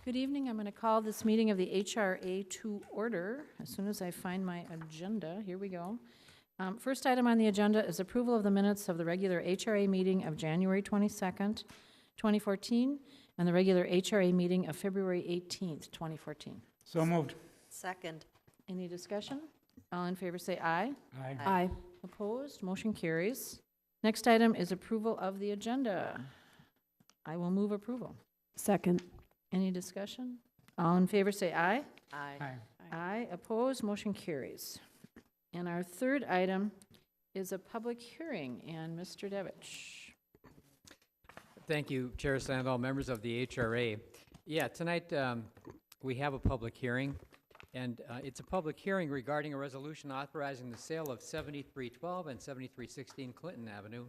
Good evening. I'm going to call this meeting of the HRA to order as soon as I find my agenda. Here we go. First item on the agenda is approval of the minutes of the regular HRA meeting of January 22nd, 2014, and the regular HRA meeting of February 18th, 2014. So moved. Second. Any discussion? All in favor say aye. Aye. Aye. Opposed? Motion carries. Next item is approval of the agenda. I will move approval. Second. Any discussion? All in favor say aye. Aye. Aye. Aye. Opposed? Motion carries. And our third item is a public hearing, and Mr. Devich. Thank you, Chair Sandall, members of the HRA. Yeah, tonight we have a public hearing, and it's a public hearing regarding a resolution authorizing the sale of 7312 and 7316 Clinton Avenue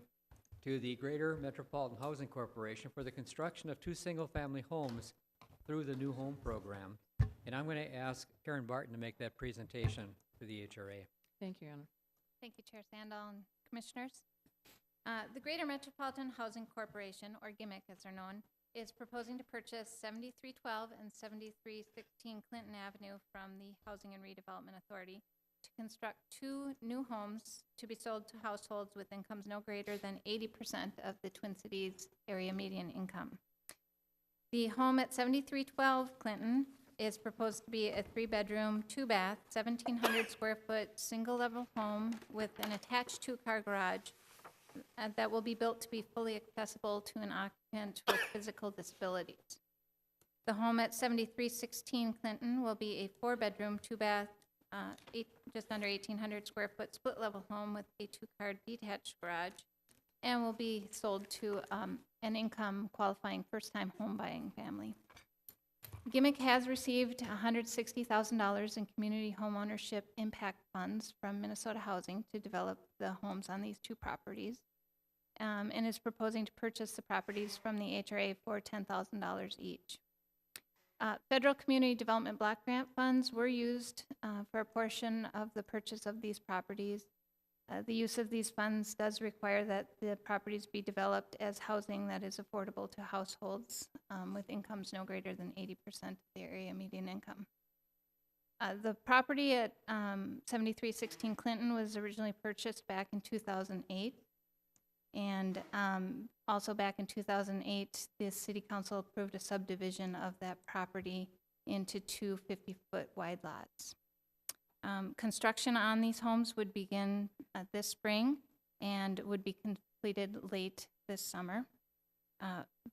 to the Greater Metropolitan Housing Corporation for the construction of 2 single-family homes through the New Home Program. And I'm going to ask Karen Barton to make that presentation for the HRA. Thank you, Anna. Thank you, Chair Sandall and Commissioners. The Greater Metropolitan Housing Corporation, or GMIC as they're known, is proposing to purchase 7312 and 7316 Clinton Avenue from the Housing and Redevelopment Authority to construct 2 new homes to be sold to households with incomes no greater than 80% of the Twin Cities area median income. The home at 7312 Clinton is proposed to be a 3-bedroom, 2-bath, 1,700 square foot, single-level home with an attached 2-car garage that will be built to be fully accessible to an occupant with physical disabilities. The home at 7316 Clinton will be a 4-bedroom, 2-bath, just under 1,800 square foot split-level home with a 2-car detached garage, and will be sold to an income-qualifying first-time home-buying family. GMIC has received $160,000 in community homeownership impact funds from Minnesota Housing to develop the homes on these 2 properties, and is proposing to purchase the properties from the HRA for $10,000 each. Federal Community Development Block Grant funds were used for a portion of the purchase of these properties. The use of these funds does require that the properties be developed as housing that is affordable to households with incomes no greater than 80% of the area median income. The property at 7316 Clinton was originally purchased back in 2008. And also back in 2008, the City Council approved a subdivision of that property into 2 50-foot wide lots. Construction on these homes would begin this spring and would be completed late this summer.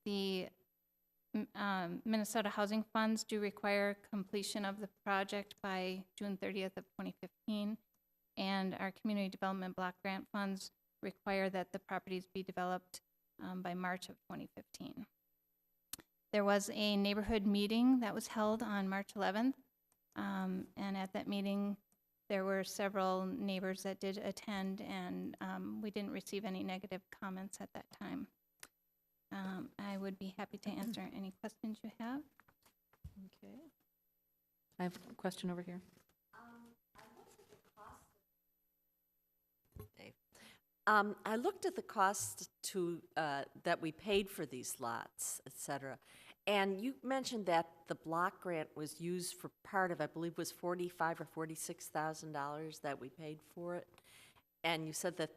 The Minnesota Housing Funds do require completion of the project by June 30th of 2015, and our Community Development Block Grant funds require that the properties be developed by March of 2015. There was a neighborhood meeting that was held on March 11th, and at that meeting there were several neighbors that did attend, and we didn't receive any negative comments at that time. I would be happy to answer any questions you have. Okay. I have a question over here. I looked at the cost to that we paid for these lots, et cetera, and you mentioned that the block grant was used for part of, I believe, was $45,000 or $46,000 that we paid for it, and you said that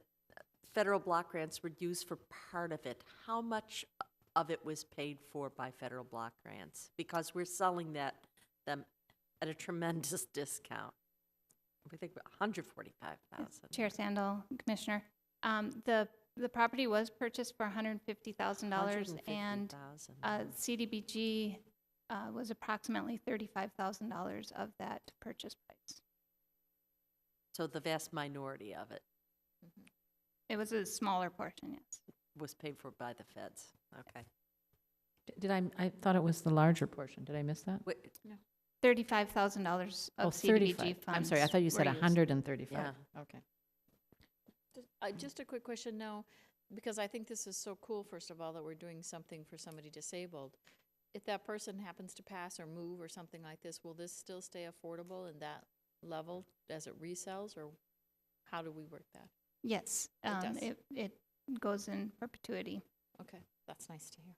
federal block grants were used for part of it. How much of it was paid for by federal block grants? Because we're selling them at a tremendous discount. We think $145,000. Chair Sandall, Commissioner. The property was purchased for $150,000, and CDBG was approximately $35,000 of that purchase price. So the vast minority of it It was a smaller portion, yes. was paid for by the feds. Okay. Did I thought it was the larger portion. Did I miss that? Wait, $35,000 of CDBG 35. funds. I'm sorry, I thought you said were used. 135. Yeah. Okay. Just a quick question now, because I think this is so cool, first of all, that we're doing something for somebody disabled. If that person happens to pass or move or something like this, will this still stay affordable in that level as it resells, or how do we work that? Yes, It does. it goes in perpetuity. Okay, that's nice to hear.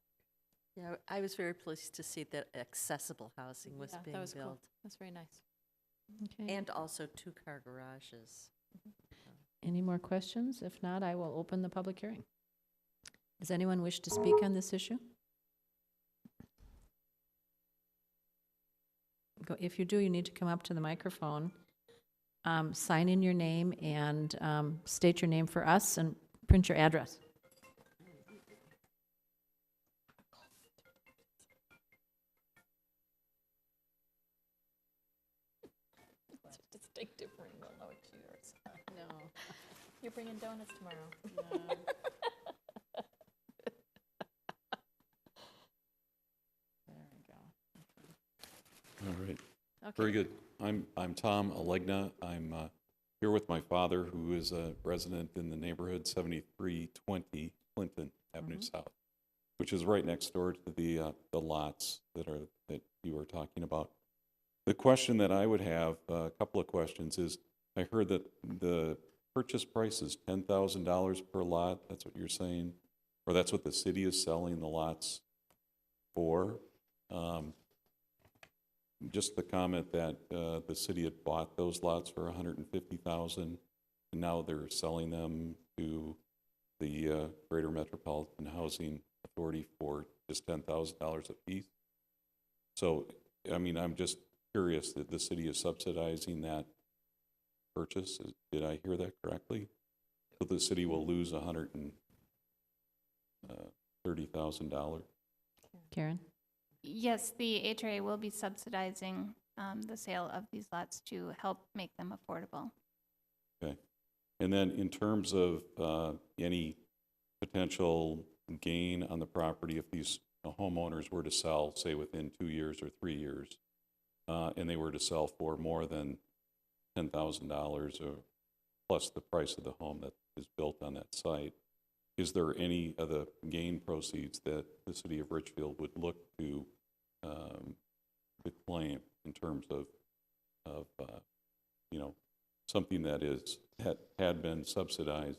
Yeah, I was very pleased to see that accessible housing was Yeah, being that was cool. built. That's very nice. Okay. And also 2-car garages. Any more questions? If not, I will open the public hearing. Does anyone wish to speak on this issue? If you do, you need to come up to the microphone, sign in your name, and state your name for us, and print your address. It's a distinctive ring, we'll know it's yours. No. You're bringing donuts tomorrow. There we go. All right, Okay. very good. I'm Tom Alegna. I'm here with my father, who is a resident in the neighborhood 7320 Clinton Avenue South, which is right next door to the lots that you were talking about. The question that I would have, a couple of questions, is I heard that the purchase price is $10,000 per lot. That's what you're saying, or that's what the city is selling the lots for. Just the comment that the city had bought those lots for $150,000, and now they're selling them to the Greater Metropolitan Housing Authority for just $10,000 a piece. So, I mean, I'm just curious that the city is subsidizing that purchase. Did I hear that correctly? So the city will lose $130,000. Karen? Yes, the HRA will be subsidizing the sale of these lots to help make them affordable. Okay. And then in terms of any potential gain on the property, if these homeowners were to sell, say, within 2 years or 3 years, and they were to sell for more than $10,000 or plus the price of the home that is built on that site, is there any of the gain proceeds that the city of Richfield would look to claim in terms of something that had been subsidized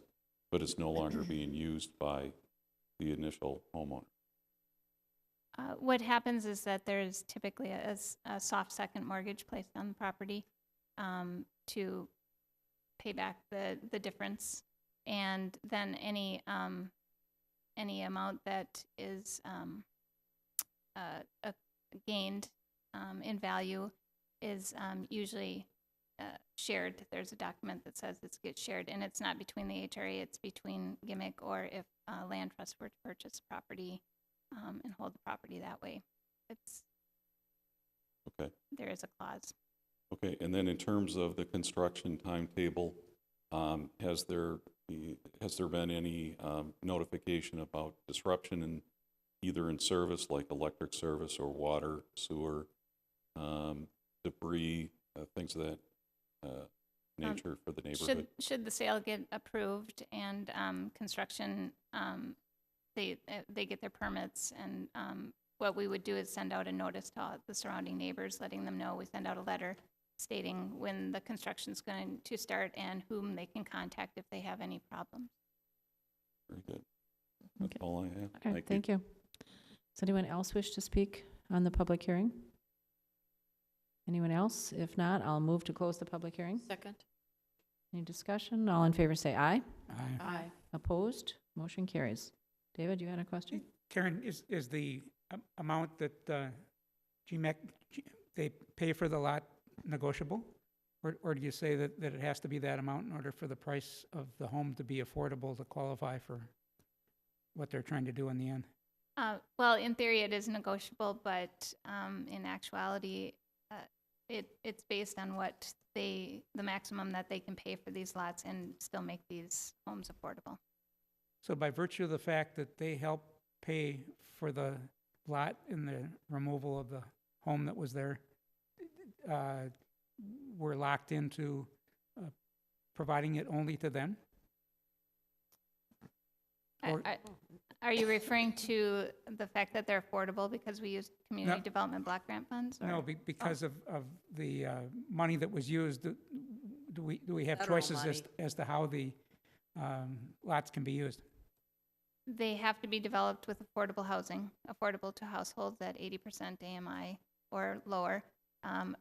but is no longer being used by the initial homeowner? What happens is that there's typically a soft second mortgage placed on the property to pay back the difference, and then any amount that is gained in value is usually shared. There's a document that says it gets shared, and it's not between the HRA, it's between GIMIC, or if land trust were to purchase property and hold the property that way. Okay. There is a clause. Okay, and then in terms of the construction timetable, has there been any notification about disruption in either in service, like electric service or water, sewer, debris, things of that nature for the neighborhood? Should the sale get approved and construction, they get their permits, and what we would do is send out a notice to all the surrounding neighbors, letting them know. We send out a letter stating when the construction's going to start and whom they can contact if they have any problems. Very good. That's Okay. all I have. All right, thank you. Does anyone else wish to speak on the public hearing? Anyone else? If not, I'll move to close the public hearing. Second? Any discussion? All in favor say aye. Aye. Opposed? Motion carries. David, you had a question? Karen, is the amount that GMEC, they pay for the lot negotiable? Or do you say that it has to be that amount in order for the price of the home to be affordable to qualify for what they're trying to do in the end? Well, in theory, it is negotiable, but in actuality, it's based on what the maximum that they can pay for these lots and still make these homes affordable. So by virtue of the fact that they help pay for the lot and the removal of the home that was there, we're locked into providing it only to them? Or- Are you referring to the fact that they're affordable because we use community development block grant funds? Or? No, because of the money that was used, do we have Federal choices money. as to how the lots can be used? They have to be developed with affordable housing, affordable to households at 80% AMI or lower.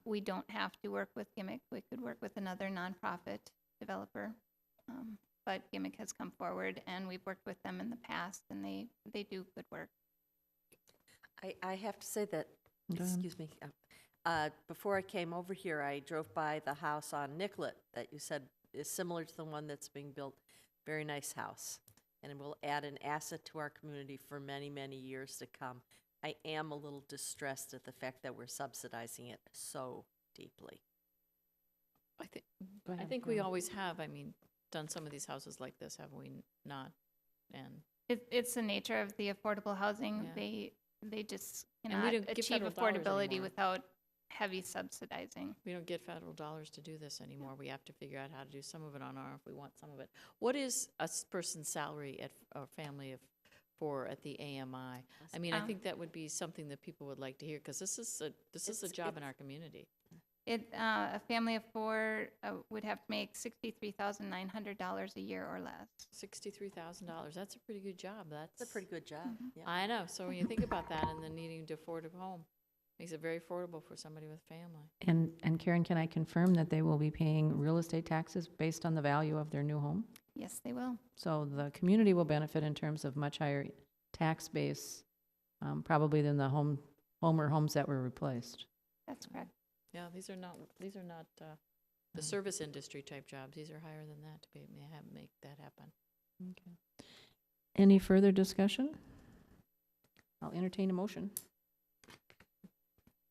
We don't have to work with Gimmick. We could work with another nonprofit developer. But Gimmick has come forward, and we've worked with them in the past, and they do good work. I have to say that, Go ahead. excuse me, before I came over here, I drove by the house on Nicollet that you said is similar to the one that's being built. Very nice house. And it will add an asset to our community for many, many years to come. I am a little distressed at the fact that we're subsidizing it so deeply. I think, Go I ahead, think we Carol. always have, done some of these houses like this, have we not? And, It's the nature of the affordable housing. Yeah. They just And we cannot don't give achieve federal dollars affordability anymore. without heavy subsidizing. we don't get federal dollars to do this anymore. We have to figure out how to do some of it on our, if we want some of it. What is a person's salary at, or family of four at the AMI? I think that would be something that people would like to hear, because this is a job in our community. A family of four would have to make $63,900 a year or less. $63,000, that's a pretty good job. It's a pretty good job, yeah. I know, so when you think about that and then needing to afford a home, makes it very affordable for somebody with family. And Karen, can I confirm that they will be paying real estate taxes based on the value of their new home? Yes, they will. So the community will benefit in terms of much higher tax base, probably than the home or homes that were replaced. That's correct. Yeah, these are not the service industry type jobs. These are higher than that to make that happen. Okay. Any further discussion? I'll entertain a motion.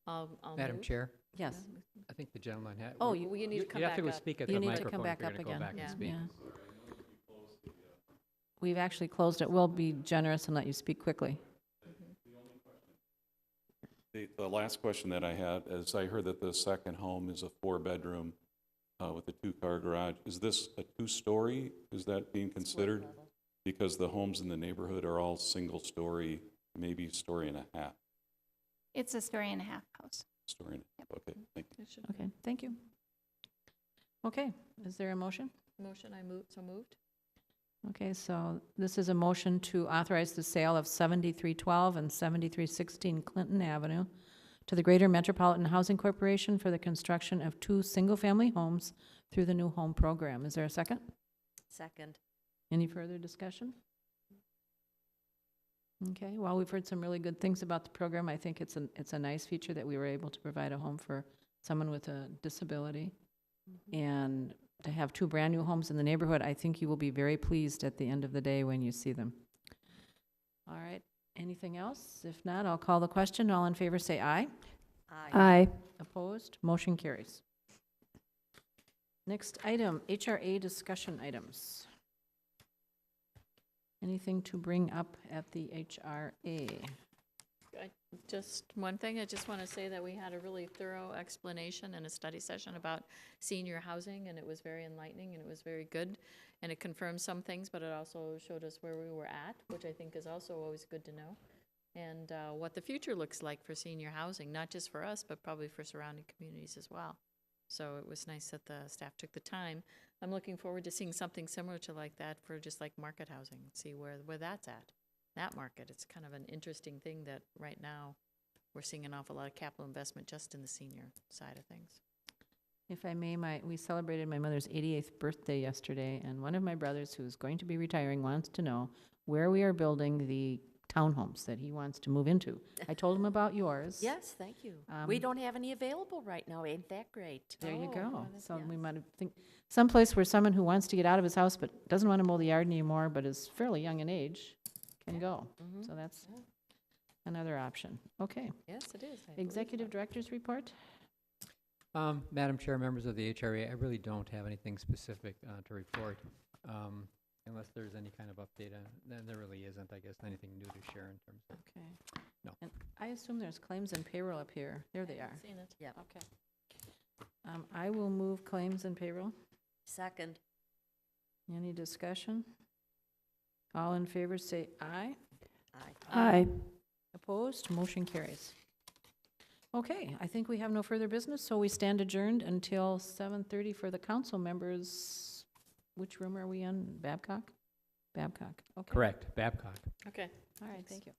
I'll Madam move. Chair, Yes. I think the gentleman had. Oh, you need to come You have back to up. speak at You the need to microphone come back if you're up going to go again. back and Yeah. speak. Yeah. We've actually closed it. We'll be generous and let you speak quickly. The last question that I had is, I heard that the second home is a 4-bedroom with a 2-car garage. Is this a 2-story? Is that being considered? Because the homes in the neighborhood are all single-story, maybe story and a half. It's a story and a half house. Story and a half. Okay, thank you. It should be. Okay, thank you. Okay, is there a motion? Motion, so moved. Okay, so this is a motion to authorize the sale of 7312 and 7316 Clinton Avenue to the Greater Metropolitan Housing Corporation for the construction of 2 single-family homes through the new home program. Is there a second? Second. Any further discussion? Okay, well, we've heard some really good things about the program. I think it's a nice feature that we were able to provide a home for someone with a disability. And to have 2 brand-new homes in the neighborhood, I think you will be very pleased at the end of the day when you see them. All right, anything else? If not, I'll call the question. All in favor say aye. Aye. Opposed? Motion carries. Next item, HRA discussion items. Anything to bring up at the HRA? Just one thing, I just want to say that we had a really thorough explanation and a study session about senior housing, and it was very enlightening, and it was very good, and it confirmed some things, but it also showed us where we were at, which I think is also always good to know, and what the future looks like for senior housing, not just for us, but probably for surrounding communities as well. So it was nice that the staff took the time. I'm looking forward to seeing something similar to like that for just like market housing, see where that's at. That market, it's kind of an interesting thing that right now we're seeing an awful lot of capital investment just in the senior side of things. If I may, we celebrated my mother's 88th birthday yesterday, and one of my brothers, who's going to be retiring, wants to know where we are building the townhomes that he wants to move into. I told him about yours. Yes, thank you. We Um, don't have any available right now. Ain't that great? There you Oh, go. well, that's- So yeah. we might think, someplace where someone who wants to get out of his house but doesn't want to mow the yard anymore, but is fairly young in age, can go. Mhm. So that's Yeah. another option. Okay. Yes, it is. I believe Executive so. Director's Report? Madam Chair, members of the HRA, I really don't have anything specific to report, unless there's any kind of update. Then there really isn't, I guess, anything new to share in terms of. Okay. No. And I assume there's claims and payroll up here. There they are. Seen it. Yeah. Okay. I will move claims and payroll. Second. Any discussion? All in favor say aye. Aye. Opposed? Motion carries. Okay, I think we have no further business, so we stand adjourned until 7:30 for the council members. Which room are we in? Babcock? Babcock. Okay. Correct, Babcock. Okay. All right, thank you.